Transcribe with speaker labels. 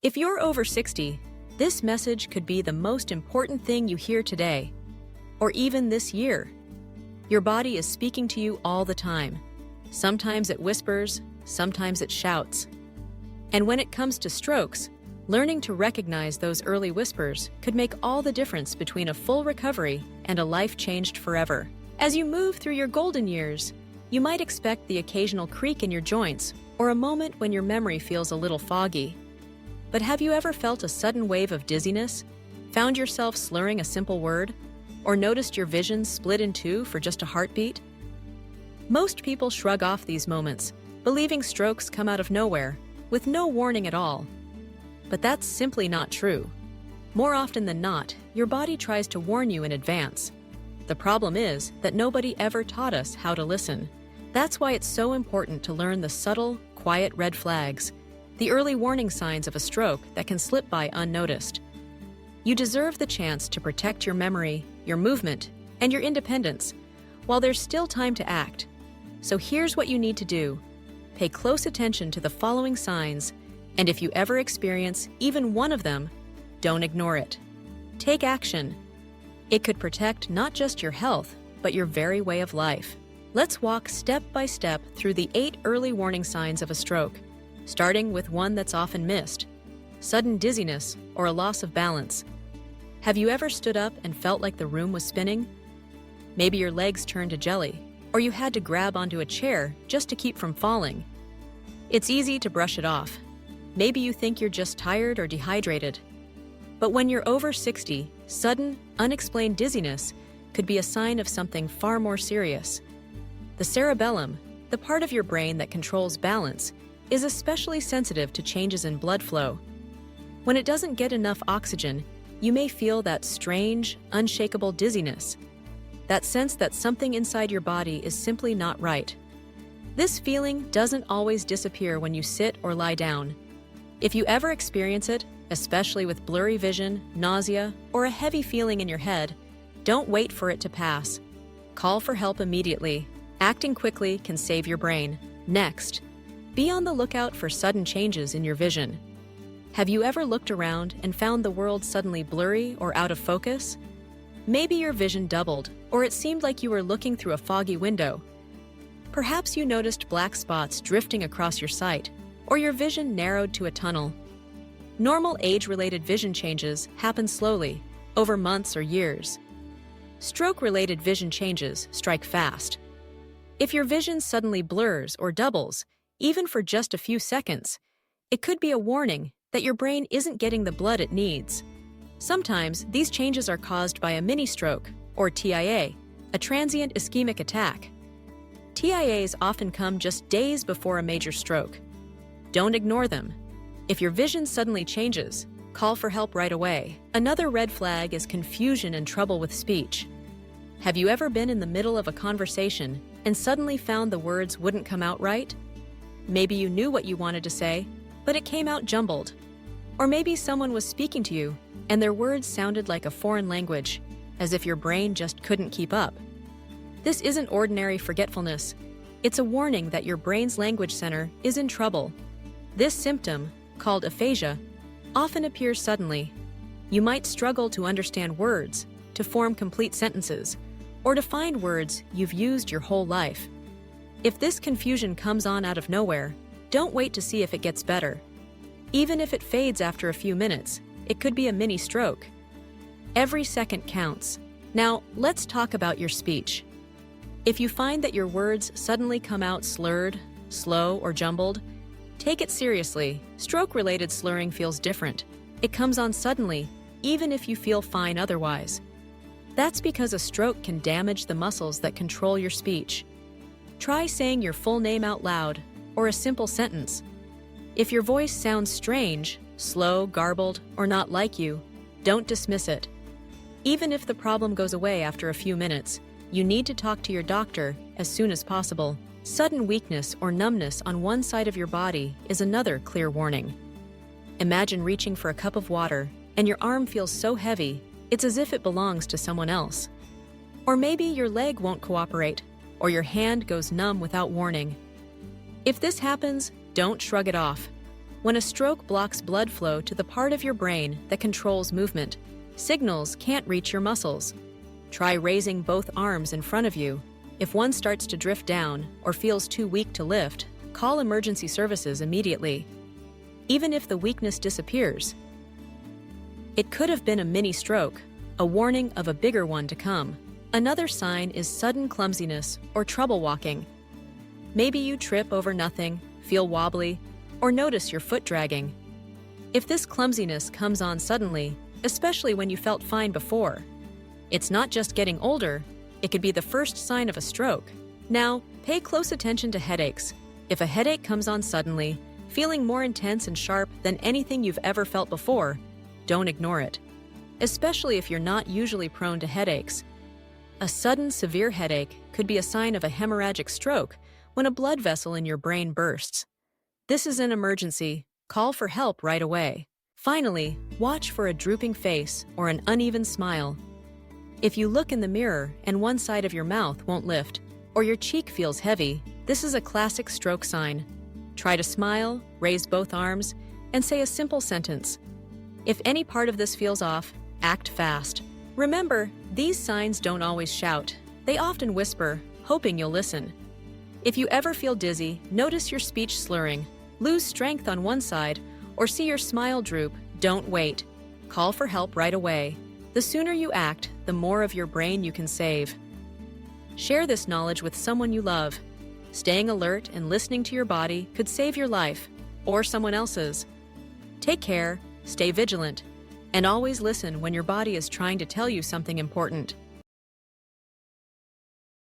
Speaker 1: If you're over 60, this message could be the most important thing you hear today, or even this year. Your body is speaking to you all the time. Sometimes it whispers, sometimes it shouts. And when it comes to strokes, learning to recognize those early whispers could make all the difference between a full recovery and a life changed forever. As you move through your golden years, you might expect the occasional creak in your joints or a moment when your memory feels a little foggy. But have you ever felt a sudden wave of dizziness, found yourself slurring a simple word, or noticed your vision split in two for just a heartbeat? Most people shrug off these moments, believing strokes come out of nowhere, with no warning at all. But that's simply not true. More often than not, your body tries to warn you in advance. The problem is that nobody ever taught us how to listen. That's why it's so important to learn the subtle, quiet red flags, the early warning signs of a stroke that can slip by unnoticed. You deserve the chance to protect your memory, your movement, and your independence, while there's still time to act. So here's what you need to do. Pay close attention to the following signs, and if you ever experience even one of them, don't ignore it. Take action. It could protect not just your health, but your very way of life. Let's walk step by step through the 8 early warning signs of a stroke, starting with one that's often missed: sudden dizziness or a loss of balance. Have you ever stood up and felt like the room was spinning? Maybe your legs turned to jelly, or you had to grab onto a chair just to keep from falling. It's easy to brush it off. Maybe you think you're just tired or dehydrated. But when you're over 60, sudden, unexplained dizziness could be a sign of something far more serious. The cerebellum, the part of your brain that controls balance, is especially sensitive to changes in blood flow. When it doesn't get enough oxygen, you may feel that strange, unshakable dizziness, that sense that something inside your body is simply not right. This feeling doesn't always disappear when you sit or lie down. If you ever experience it, especially with blurry vision, nausea, or a heavy feeling in your head, don't wait for it to pass. Call for help immediately. Acting quickly can save your brain. Next, be on the lookout for sudden changes in your vision. Have you ever looked around and found the world suddenly blurry or out of focus? Maybe your vision doubled, or it seemed like you were looking through a foggy window. Perhaps you noticed black spots drifting across your sight, or your vision narrowed to a tunnel. Normal age-related vision changes happen slowly, over months or years. Stroke-related vision changes strike fast. If your vision suddenly blurs or doubles, even for just a few seconds, it could be a warning that your brain isn't getting the blood it needs. Sometimes these changes are caused by a mini-stroke, or TIA, a transient ischemic attack. TIAs often come just days before a major stroke. Don't ignore them. If your vision suddenly changes, call for help right away. Another red flag is confusion and trouble with speech. Have you ever been in the middle of a conversation and suddenly found the words wouldn't come out right? Maybe you knew what you wanted to say, but it came out jumbled. Or maybe someone was speaking to you and their words sounded like a foreign language, as if your brain just couldn't keep up. This isn't ordinary forgetfulness. It's a warning that your brain's language center is in trouble. This symptom, called aphasia, often appears suddenly. You might struggle to understand words, to form complete sentences, or to find words you've used your whole life. If this confusion comes on out of nowhere, don't wait to see if it gets better. Even if it fades after a few minutes, it could be a mini stroke. Every second counts. Now, let's talk about your speech. If you find that your words suddenly come out slurred, slow, or jumbled, take it seriously. Stroke-related slurring feels different. It comes on suddenly, even if you feel fine otherwise. That's because a stroke can damage the muscles that control your speech. Try saying your full name out loud, or a simple sentence. If your voice sounds strange, slow, garbled, or not like you, don't dismiss it. Even if the problem goes away after a few minutes, you need to talk to your doctor as soon as possible. Sudden weakness or numbness on one side of your body is another clear warning. Imagine reaching for a cup of water and your arm feels so heavy, it's as if it belongs to someone else. Or maybe your leg won't cooperate, or your hand goes numb without warning. If this happens, don't shrug it off. When a stroke blocks blood flow to the part of your brain that controls movement, signals can't reach your muscles. Try raising both arms in front of you. If one starts to drift down or feels too weak to lift, call emergency services immediately. Even if the weakness disappears, it could have been a mini stroke, a warning of a bigger one to come. Another sign is sudden clumsiness or trouble walking. Maybe you trip over nothing, feel wobbly, or notice your foot dragging. If this clumsiness comes on suddenly, especially when you felt fine before, it's not just getting older, it could be the first sign of a stroke. Now, pay close attention to headaches. If a headache comes on suddenly, feeling more intense and sharp than anything you've ever felt before, don't ignore it, especially if you're not usually prone to headaches. A sudden severe headache could be a sign of a hemorrhagic stroke when a blood vessel in your brain bursts. This is an emergency. Call for help right away. Finally, watch for a drooping face or an uneven smile. If you look in the mirror and one side of your mouth won't lift, or your cheek feels heavy, this is a classic stroke sign. Try to smile, raise both arms, and say a simple sentence. If any part of this feels off, act fast. Remember, these signs don't always shout. They often whisper, hoping you'll listen. If you ever feel dizzy, notice your speech slurring, lose strength on one side, or see your smile droop, don't wait. Call for help right away. The sooner you act, the more of your brain you can save. Share this knowledge with someone you love. Staying alert and listening to your body could save your life, or someone else's. Take care, stay vigilant, and always listen when your body is trying to tell you something important.